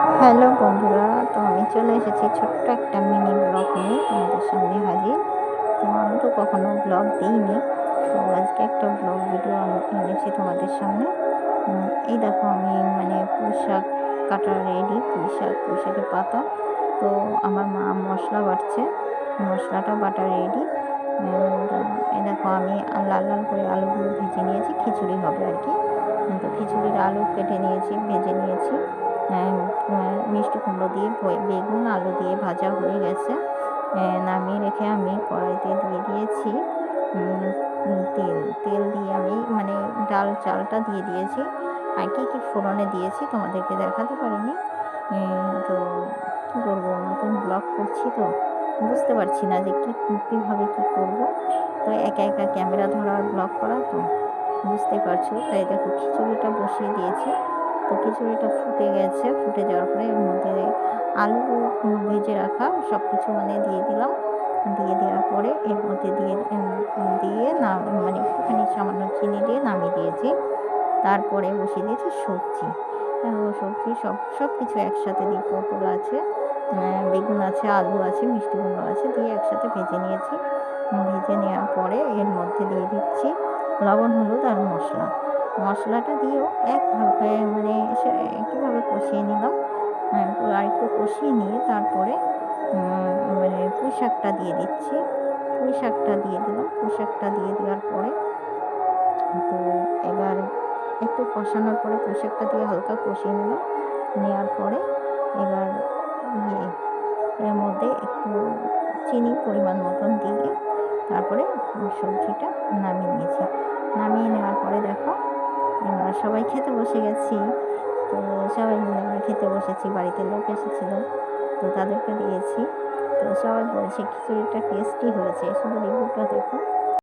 Hello বন্ধুরা, তো আমি চলে এসেছি ছোট্ট একটা মিনি ব্লগ নিয়ে তোমাদের সামনে হাজির। তো আমি তো কখনো ব্লগ দিইনি, তো আজকে একটা ব্লগ ভিডিও আমি এনেছি তোমাদের সামনে। এই দেখো আমি পুঁইশাক কাটা রেডি, পুঁইশাকের পাতা। তো আমার মা মশলা বাটছে, মশলাটা বাটা রেডি। এই দেখো আমি লাল লাল করে আলুগুলো ভেজে নিয়েছি, খিচুড়ি হবে আর কি। তো খিচুড়ির আলু কেটে নিয়েছি, ভেজে নিয়েছি। মিষ্টি কুমড়ো দিয়ে বেগুন আলু দিয়ে ভাজা হয়ে গেছে। নামিয়ে রেখে আমি কড়াইতে দিয়ে দিয়েছি তেল। তেল দিয়ে আমি ডাল চালটা দিয়ে দিয়েছি। আর কী কী ফোড়নে দিয়েছি তোমাদেরকে দেখাতে পারিনি। তো কী করবো, নতুন ব্লগ করছি তো বুঝতে পারছি না যে কীভাবে কী করবো। তো একা একা ক্যামেরা ধরা আর ব্লগ করা তো বুঝতেই পারছো। তাই দেখো খিচুড়িটা বসিয়ে দিয়েছি। তো খিচুড়িটা ফুটে গেছে, ফুটে যাওয়ার পরে এর মধ্যে আলু ভেজে রাখা সব কিছু দিয়ে দিলাম। দিয়ে দেওয়ার পরে এর মধ্যে দিয়ে একটুখানি সামান্য চিনি দিয়ে নামিয়ে দিয়েছি। তারপরে বসিয়ে দিয়েছি সবজি। সবজি সব কিছু একসাথে দিয়ে পটল আছে, বেগুন আছে, আলু আছে, মিষ্টি কুমড়ো আছে, দিয়ে একসাথে ভেজে নিয়েছি। ভেজে নেওয়ার পরে এর মধ্যে দিয়ে দিচ্ছি লবণ, হলুদ আর মশলা। মশলাটা দিয়েও একভাবে একইভাবে কষিয়ে নিলাম। আর একটু কষিয়ে নিয়ে তারপরে পুঁই শাকটা দিয়ে দিচ্ছি। পুঁই শাকটা দিয়ে দিলাম। পুঁই শাকটা দিয়ে দেওয়ার পরে তো এবার একটু কষানোর পরে পুঁই শাকটা দিয়ে হালকা কষিয়ে নিলাম। নেওয়ার পরে এবার ইয়ে এর মধ্যে একটু চিনি পরিমাণ মতন দিয়ে তারপরে সবজিটা নামিয়ে নিয়েছি। নামিয়ে নেওয়ার পরে দেখো আমরা সবাই খেতে বসে গেছি। তো সবাই মিলে আমরা খেতে বসেছি, বাড়িতে লোক এসেছিলো, তো তাদেরকে দিয়েছি। তো সবাই বলছে খিচুড়িটা টেস্টি হয়েছে, শুধু রিভিউটা দেখো।